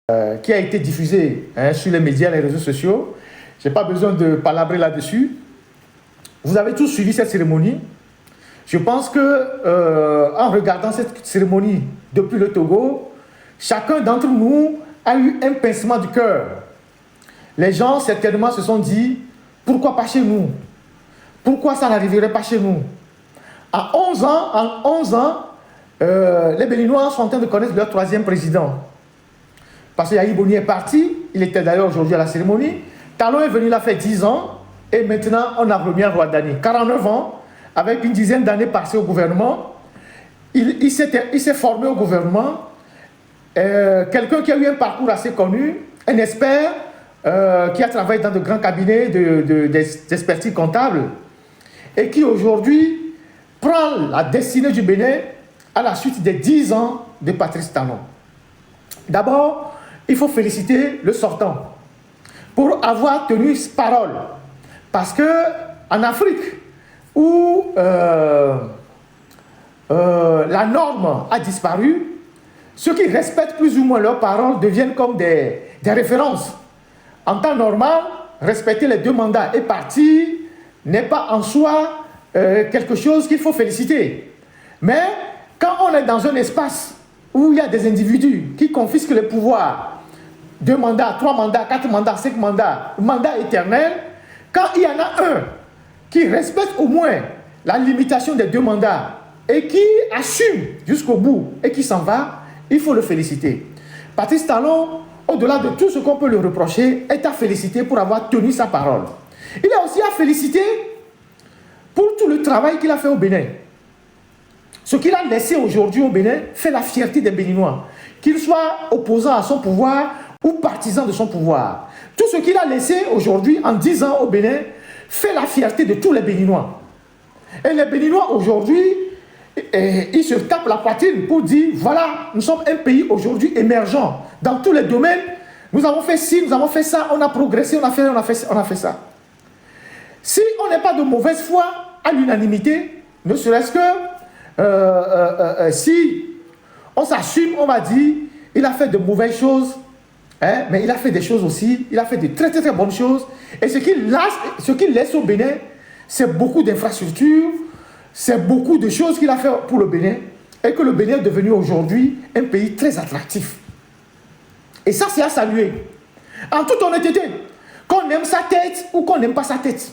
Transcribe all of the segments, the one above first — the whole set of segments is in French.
qui a été diffusée sur les médias, les réseaux sociaux. Je n'ai pas besoin de palabrer là-dessus. Vous avez tous suivi cette cérémonie. Je pense que en regardant cette cérémonie depuis le Togo, chacun d'entre nous a eu un pincement du cœur. Les gens certainement se sont dit, pourquoi pas chez nous? Pourquoi ça n'arriverait pas chez nous? En 11 ans, les Béninois sont en train de connaître leur troisième président. Parce que Yahi Boni est parti, il était d'ailleurs aujourd'hui à la cérémonie. Talon est venu, il a fait 10 ans, et maintenant on a remis un Rwandani. 49 ans, avec une dizaine d'années passées au gouvernement. Il s'est formé au gouvernement. Quelqu'un qui a eu un parcours assez connu, un expert qui a travaillé dans de grands cabinets d'expertise comptable et qui aujourd'hui prend la destinée du Bénin à la suite des 10 ans de Patrice Talon. D'abord, il faut féliciter le sortant pour avoir tenu parole. Parce qu'en Afrique, où la norme a disparu, ceux qui respectent plus ou moins leurs paroles deviennent comme des références. En temps normal, respecter les 2 mandats et partir n'est pas en soi quelque chose qu'il faut féliciter. Mais quand on est dans un espace où il y a des individus qui confisquent le pouvoir, 2 mandats, 3 mandats, 4 mandats, 5 mandats, mandat éternel, quand il y en a un qui respecte au moins la limitation des 2 mandats et qui assume jusqu'au bout et qui s'en va, il faut le féliciter. Patrice Talon, au-delà de tout ce qu'on peut lui reprocher, est à féliciter pour avoir tenu sa parole. Il est aussi à féliciter pour tout le travail qu'il a fait au Bénin. Ce qu'il a laissé aujourd'hui au Bénin fait la fierté des Béninois, qu'il soit opposant à son pouvoir ou partisan de son pouvoir. Tout ce qu'il a laissé aujourd'hui en 10 ans au Bénin fait la fierté de tous les Béninois. Et les Béninois aujourd'hui, ils se tapent la poitrine pour dire, voilà, nous sommes un pays aujourd'hui émergent dans tous les domaines. Nous avons fait ci, nous avons fait ça, on a progressé, on a fait ça. Si on n'est pas de mauvaise foi à l'unanimité, ne serait-ce que si on s'assume, on va dire, il a fait de mauvaises choses, mais il a fait des choses aussi, il a fait de très très très bonnes choses. Et ce qu'il laisse au Bénin, c'est beaucoup d'infrastructures, c'est beaucoup de choses qu'il a fait pour le Bénin, et que le Bénin est devenu aujourd'hui un pays très attractif. Et ça, c'est à saluer. En toute honnêteté, qu'on aime sa tête ou qu'on n'aime pas sa tête.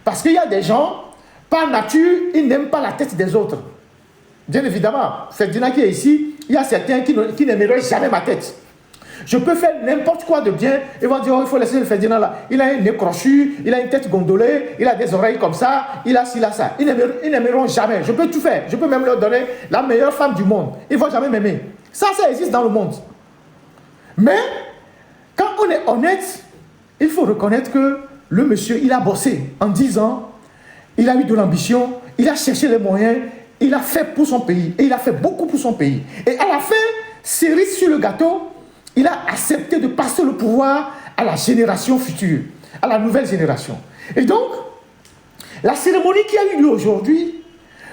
Parce qu'il y a des gens, par nature, ils n'aiment pas la tête des autres. Bien évidemment, Ferdinand qui est ici, il y a certains qui n'aimeraient jamais ma tête. Je peux faire n'importe quoi de bien, ils vont dire, oh, il faut laisser le Ferdinand là. Il a un nez crochu, il a une tête gondolée, il a des oreilles comme ça, il a ci, il a ça. Ils n'aimeront jamais. Je peux tout faire. Je peux même leur donner la meilleure femme du monde. Ils ne vont jamais m'aimer. Ça existe dans le monde. Mais, quand on est honnête, il faut reconnaître que le monsieur, il a bossé en 10 ans, il a eu de l'ambition, il a cherché les moyens, il a fait pour son pays, et il a fait beaucoup pour son pays. Et à la fin, cerise sur le gâteau, il a accepté de passer le pouvoir à la génération future, à la nouvelle génération. Et donc, la cérémonie qui a eu lieu aujourd'hui,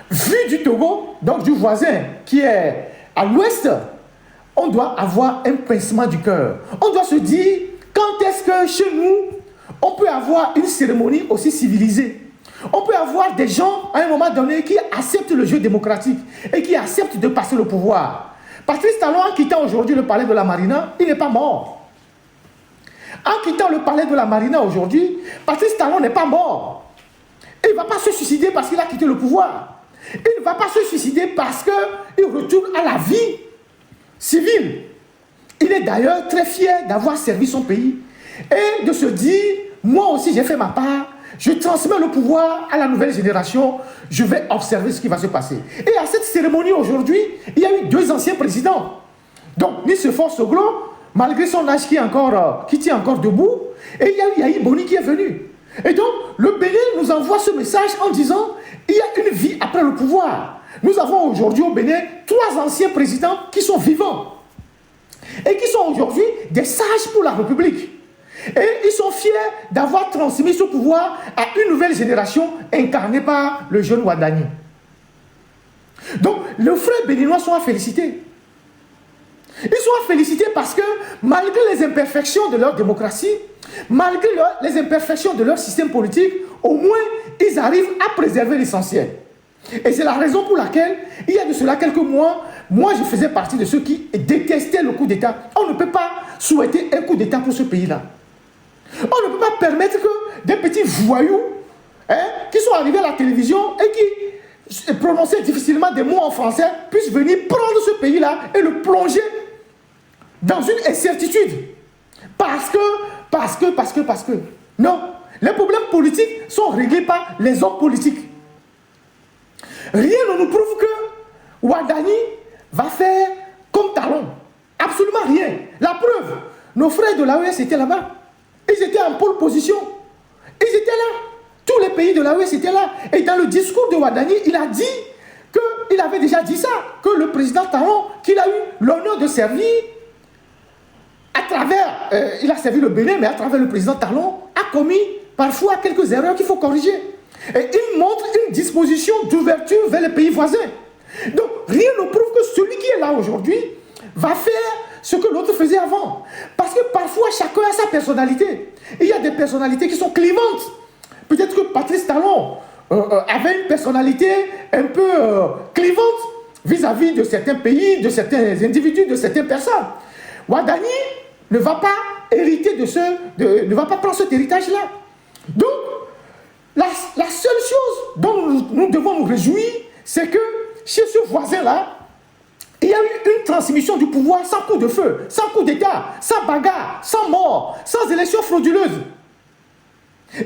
vue du Togo, donc du voisin qui est à l'ouest, on doit avoir un pincement du cœur. On doit se dire, quand est-ce que chez nous, on peut avoir une cérémonie aussi civilisée? On peut avoir des gens, à un moment donné, qui acceptent le jeu démocratique et qui acceptent de passer le pouvoir. Patrice Talon, en quittant aujourd'hui le palais de la Marina, il n'est pas mort. En quittant le palais de la Marina aujourd'hui, Patrice Talon n'est pas mort. Il ne va pas se suicider parce qu'il a quitté le pouvoir. Il ne va pas se suicider parce qu'il retourne à la vie civile. Il est d'ailleurs très fier d'avoir servi son pays et de se dire, moi aussi j'ai fait ma part, je transmets le pouvoir à la nouvelle génération, je vais observer ce qui va se passer. Et à cette cérémonie aujourd'hui, il y a eu 2 anciens présidents. Donc, Nicéphore Soglo, malgré son âge qui tient encore debout, et il y a eu Yahi Boni qui est venu. Et donc, le Bénin nous envoie ce message en disant, il y a une vie après le pouvoir. Nous avons aujourd'hui au Bénin 3 anciens présidents qui sont vivants et qui sont aujourd'hui des sages pour la République. Et ils sont fiers d'avoir transmis ce pouvoir à une nouvelle génération incarnée par le jeune Wadani. Donc, les frères béninois sont à féliciter. Ils sont à féliciter parce que malgré les imperfections de leur démocratie, malgré les imperfections de leur système politique, au moins ils arrivent à préserver l'essentiel. Et c'est la raison pour laquelle, il y a de cela quelques mois, moi je faisais partie de ceux qui détestaient le coup d'État. On ne peut pas souhaiter un coup d'État pour ce pays-là. On ne peut pas permettre que des petits voyous qui sont arrivés à la télévision et qui prononçaient difficilement des mots en français puissent venir prendre ce pays-là et le plonger dans une incertitude. Parce que. Non, les problèmes politiques sont réglés par les hommes politiques. Rien ne nous prouve que Ouadani va faire comme Talon. Absolument rien. La preuve, nos frères de l'AES étaient là-bas. Ils étaient en pole position. Ils étaient là. Tous les pays de l'AES étaient là. Et dans le discours de Ouadani, il a dit qu'il avait déjà dit ça, que le président Talon, qu'il a eu l'honneur de servir à travers, il a servi le Bénin, mais à travers le président Talon, a commis parfois quelques erreurs qu'il faut corriger. Et il montre une disposition d'ouverture vers les pays voisins. Donc, rien ne prouve que celui qui est là aujourd'hui va faire ce que l'autre faisait avant. Parce que parfois, chacun a sa personnalité. Il y a des personnalités qui sont clivantes. Peut-être que Patrice Talon avait une personnalité un peu clivante vis-à-vis de certains pays, de certains individus, de certaines personnes. Ouadani ne va pas hériter ne va pas prendre cet héritage-là. Donc, la seule chose dont nous devons nous réjouir, c'est que chez ce voisin-là, il y a eu une transmission du pouvoir sans coup de feu, sans coup d'État, sans bagarre, sans mort, sans élection frauduleuse.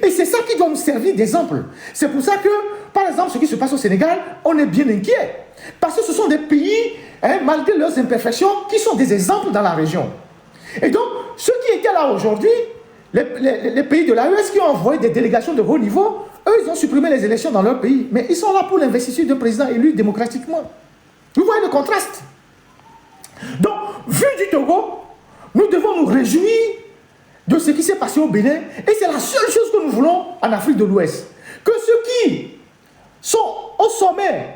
Et c'est ça qui doit nous servir d'exemple. C'est pour ça que, par exemple, ce qui se passe au Sénégal, on est bien inquiet. Parce que ce sont des pays, malgré leurs imperfections, qui sont des exemples dans la région. Et donc, ceux qui étaient là aujourd'hui, les pays de l'AES qui ont envoyé des délégations de haut niveau, eux, ils ont supprimé les élections dans leur pays. Mais ils sont là pour l'investiture d'un président élu démocratiquement. Vous voyez le contraste. Donc, vu du Togo, nous devons nous réjouir de ce qui s'est passé au Bénin. Et c'est la seule chose que nous voulons en Afrique de l'Ouest. Que ceux qui sont au sommet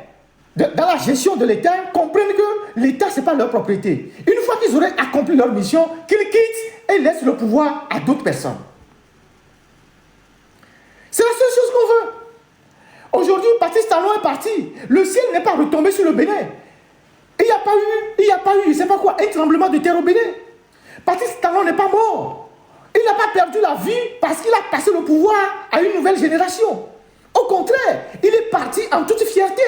dans la gestion de l'État comprennent que l'État, ce n'est pas leur propriété. Une fois qu'ils auraient accompli leur mission, qu'ils quittent et laissent le pouvoir à d'autres personnes. C'est la seule chose qu'on veut. Aujourd'hui, Patrice Talon est parti. Le ciel n'est pas retombé sur le Bénin. Il n'y a pas eu, je ne sais pas quoi, un tremblement de terre au Bénin. Patrice Talon n'est pas mort. Il n'a pas perdu la vie parce qu'il a passé le pouvoir à une nouvelle génération. Au contraire, il est parti en toute fierté.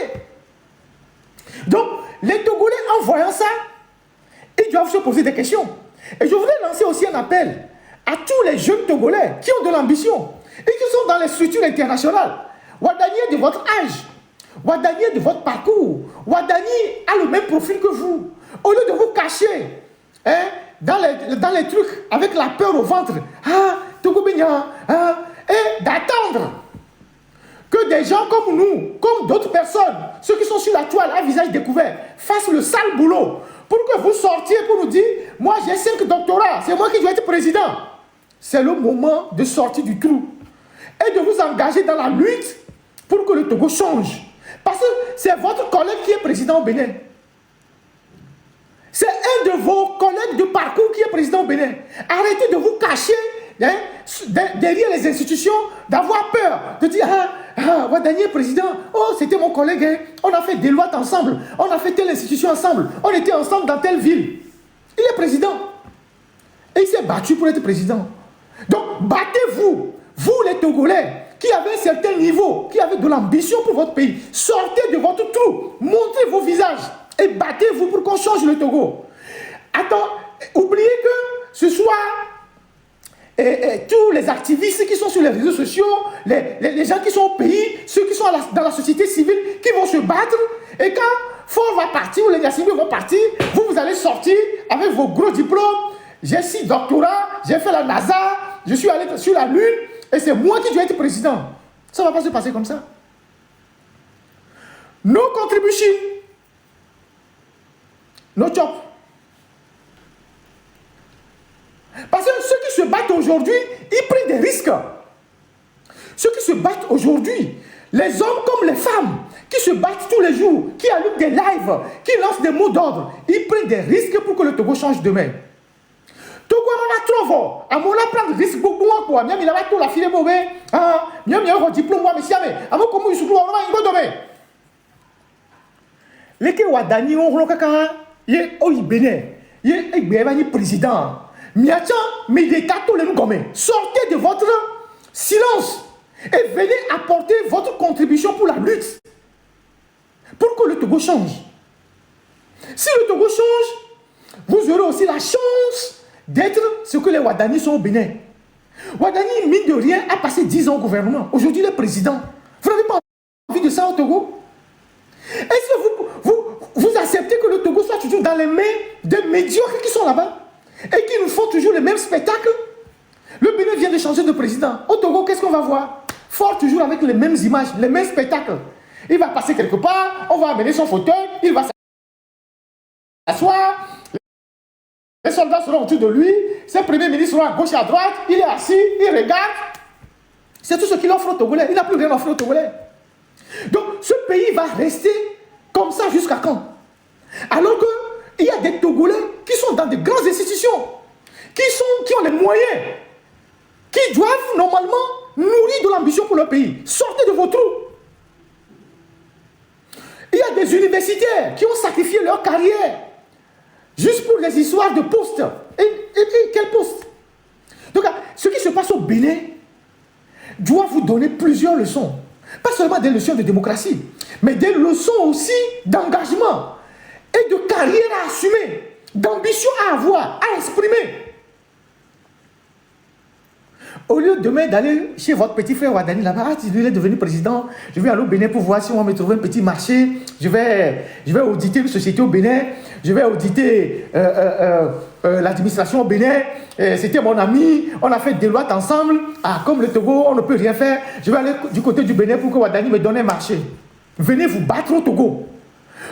Donc, les Togolais, en voyant ça, ils doivent se poser des questions. Et je voudrais lancer aussi un appel à tous les jeunes Togolais qui ont de l'ambition et qui sont dans les structures internationales. Ouadani est de votre âge. Ouadani est de votre parcours. Ouadani a le même profil que vous. Au lieu de vous cacher dans les trucs avec la peur au ventre, Togo Benya, et d'attendre que des gens comme nous, comme d'autres personnes, ceux qui sont sur la toile à visage découvert, fassent le sale boulot pour que vous sortiez pour nous dire, moi j'ai 5 doctorats, c'est moi qui dois être président. C'est le moment de sortir du trou et de vous engager dans la lutte pour que le Togo change. Parce que c'est votre collègue qui est président au Bénin. C'est un de vos collègues de parcours qui est président au Bénin. Arrêtez de vous cacher derrière les institutions, d'avoir peur, de dire Ouadani est président, oh c'était mon collègue, on a fait des lois ensemble, on a fait telle institution ensemble, on était ensemble dans telle ville. Il est président. Et il s'est battu pour être président. Donc battez-vous, vous les Togolais, qui avez un certain niveau, qui avez de l'ambition pour votre pays, sortez de votre trou, montrez vos visages et battez-vous pour qu'on change le Togo. Attends, oubliez que ce soit tous les activistes qui sont sur les réseaux sociaux, les gens qui sont au pays, ceux qui sont dans la société civile, qui vont se battre, et quand Ford va partir ou les Yassimi vont partir, vous allez sortir avec vos gros diplômes. J'ai 6 doctorats, j'ai fait la NASA, je suis allé sur la Lune, et c'est moi qui dois être président. Ça ne va pas se passer comme ça. Nos contributions, nos jobs. Parce que ceux qui se battent aujourd'hui, ils prennent des risques. Ceux qui se battent aujourd'hui, les hommes comme les femmes, qui se battent tous les jours, qui allument des lives, qui lancent des mots d'ordre. Ils prennent des risques pour que le Togo change demain. Togo va trop fort. À mon là prendre risque beaucoup quoi. Miam il va tout la filer mauvais. Ah, miam il a un diplôme moi mais jamais. À mon comment il se trouve on va demain. Les que wadani on le kaka, il o ibene. Il est président. Miacha mais des tous les nous comme. Sortez de votre silence et venez apporter votre contribution pour la lutte. Pour que le Togo change. Si le Togo change, vous aurez aussi la chance d'être ce que les Wadani sont au Bénin. Wadani, mine de rien, a passé 10 ans au gouvernement. Aujourd'hui, il est président. Vous n'avez pas envie de ça au Togo? Est-ce que vous acceptez que le Togo soit toujours dans les mains des médiocres qui sont là-bas et qui nous font toujours les mêmes spectacles? Le Bénin vient de changer de président. Au Togo, qu'est-ce qu'on va voir? Fort toujours avec les mêmes images, les mêmes spectacles. Il va passer quelque part, on va amener son fauteuil, il va s'asseoir. Les soldats seront autour de lui, ses premiers ministres seront à gauche et à droite, il est assis, il regarde. C'est tout ce qu'il offre aux Togolais. Il n'a plus rien à offrir aux Togolais. Donc, ce pays va rester comme ça jusqu'à quand? Alors qu'il y a des Togolais qui sont dans de grandes institutions, qui ont les moyens, qui doivent normalement nourrir de l'ambition pour leur pays. Sortez de vos trous. Il y a des universitaires qui ont sacrifié leur carrière juste pour les histoires de postes. Et quel poste? Donc, ce qui se passe au Bénin doit vous donner plusieurs leçons. Pas seulement des leçons de démocratie, mais des leçons aussi d'engagement et de carrière à assumer, d'ambition à avoir, à exprimer. Au lieu demain d'aller chez votre petit frère Wadani là-bas, il est devenu président, je vais aller au Bénin pour voir si on va me trouver un petit marché, je vais auditer une société au Bénin, je vais auditer l'administration au Bénin, c'était mon ami, on a fait des lois ensemble, comme le Togo, on ne peut rien faire, je vais aller du côté du Bénin pour que Wadani me donne un marché. Venez vous battre au Togo,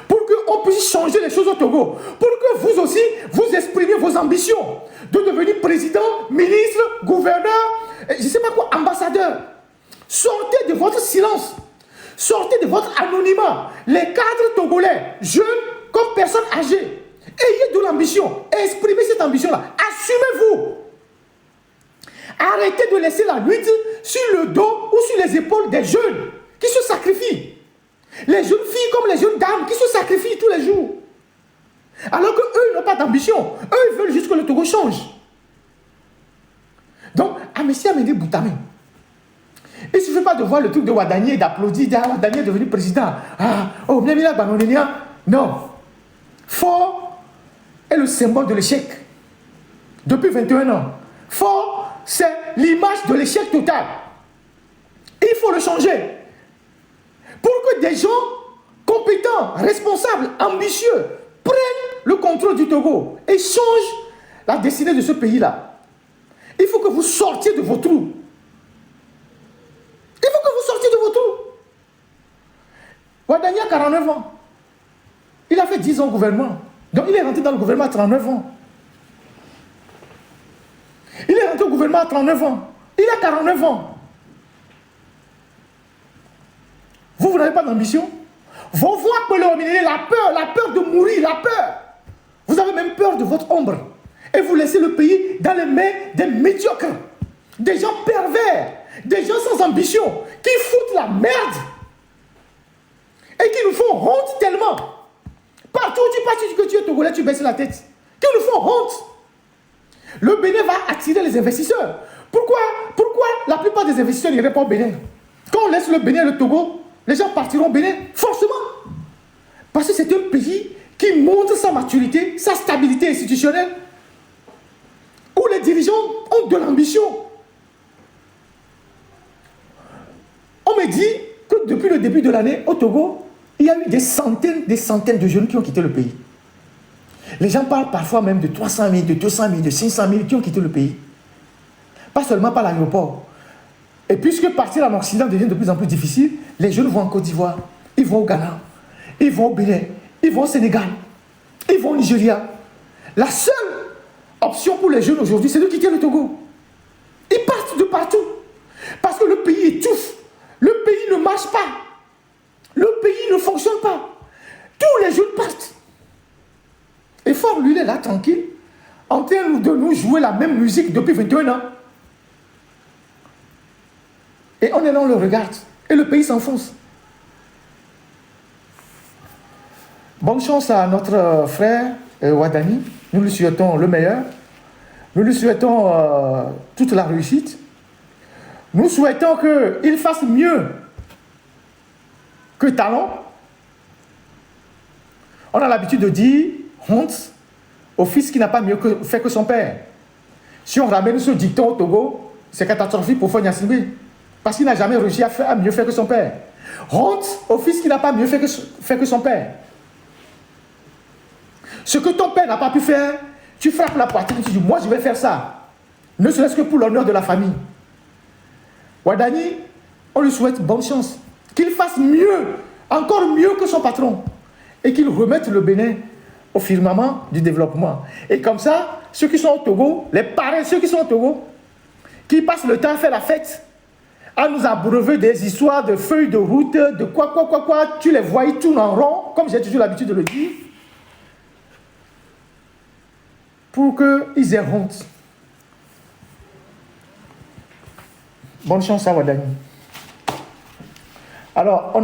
pour qu'on puisse changer les choses au Togo, pour que vous aussi, vous exprimiez vos ambitions de devenir président, ministre, gouverneur, je ne sais pas quoi, ambassadeur. Sortez de votre silence, sortez de votre anonymat. Les cadres togolais, jeunes comme personnes âgées, ayez de l'ambition, exprimez cette ambition-là, assumez-vous. Arrêtez de laisser la lutte sur le dos ou sur les épaules des jeunes qui se sacrifient. Les jeunes filles comme les jeunes dames qui se sacrifient tous les jours. Alors qu'eux n'ont pas d'ambition. Eux, ils veulent juste que le Togo change. Donc, à M. Amédée Boutame, il ne suffit pas de voir le truc de Wadani et d'applaudir. Wadani est devenu président. Oh, Miamila Banonenia. Non. Fort est le symbole de l'échec. Depuis 21 ans. Fort, c'est l'image de l'échec total. Il faut le changer. Pour que des gens compétents, responsables, ambitieux, prennent le contrôle du Togo et changent la destinée de ce pays-là. Il faut que vous sortiez de vos trous. Il faut que vous sortiez de vos trous. Wadani a 49 ans. Il a fait 10 ans au gouvernement. Donc il est rentré dans le gouvernement à 39 ans. Il est rentré au gouvernement à 39 ans. Il a 49 ans. Vous n'avez pas d'ambition? Vos voix peuvent le dominer, la peur de mourir, la peur. Vous avez même peur de votre ombre. Et vous laissez le pays dans les mains des médiocres, des gens pervers, des gens sans ambition, qui foutent la merde et qui nous font honte tellement. Partout où tu passes, que tu es Togolais, tu baisses la tête. Qui nous font honte. Le Bénin va attirer les investisseurs. Pourquoi la plupart des investisseurs n'iraient pas au Bénin? Quand on laisse le Bénin et le Togo, les gens partiront au Bénin, forcément. Parce que c'est un pays qui montre sa maturité, sa stabilité institutionnelle, où les dirigeants ont de l'ambition. On me dit que depuis le début de l'année, au Togo, il y a eu des centaines de jeunes qui ont quitté le pays. Les gens parlent parfois même de 300 000, de 200 000, de 500 000 qui ont quitté le pays. Pas seulement par l'aéroport. Et puisque partir en Occident devient de plus en plus difficile, les jeunes vont en Côte d'Ivoire, ils vont au Ghana, ils vont au Bénin, ils vont au Sénégal, ils vont au Nigeria. La seule option pour les jeunes aujourd'hui, c'est de quitter le Togo. Ils partent de partout. Parce que le pays étouffe. Le pays ne marche pas. Le pays ne fonctionne pas. Tous les jeunes partent. Et Fort, lui, il est là, tranquille, en train de nous jouer la même musique depuis 21 ans. Et on est là, on le regarde. Et le pays s'enfonce. Bonne chance à notre frère Wadani. Nous lui souhaitons le meilleur. Nous lui souhaitons toute la réussite. Nous souhaitons qu'il fasse mieux que Talon. On a l'habitude de dire honte au fils qui n'a pas mieux fait que son père. Si on ramène ce dicton au Togo, c'est catastrophique pour Fonia Sibé. Parce qu'il n'a jamais réussi à mieux faire que son père. Honte au fils qui n'a pas mieux fait que son père. Ce que ton père n'a pas pu faire, tu frappes la poitrine et tu dis, moi je vais faire ça. Ne serait-ce que pour l'honneur de la famille. Wadani, on lui souhaite bonne chance. Qu'il fasse mieux, encore mieux que son patron. Et qu'il remette le Bénin au firmament du développement. Et comme ça, ceux qui sont au Togo, les parents, ceux qui sont au Togo, qui passent le temps à faire la fête, à nous abreuver des histoires de feuilles de route, de quoi, tu les vois, ils tournent en rond, comme j'ai toujours l'habitude de le dire, pour qu'ils aient honte. Bonne chance à Wadani. Alors, on a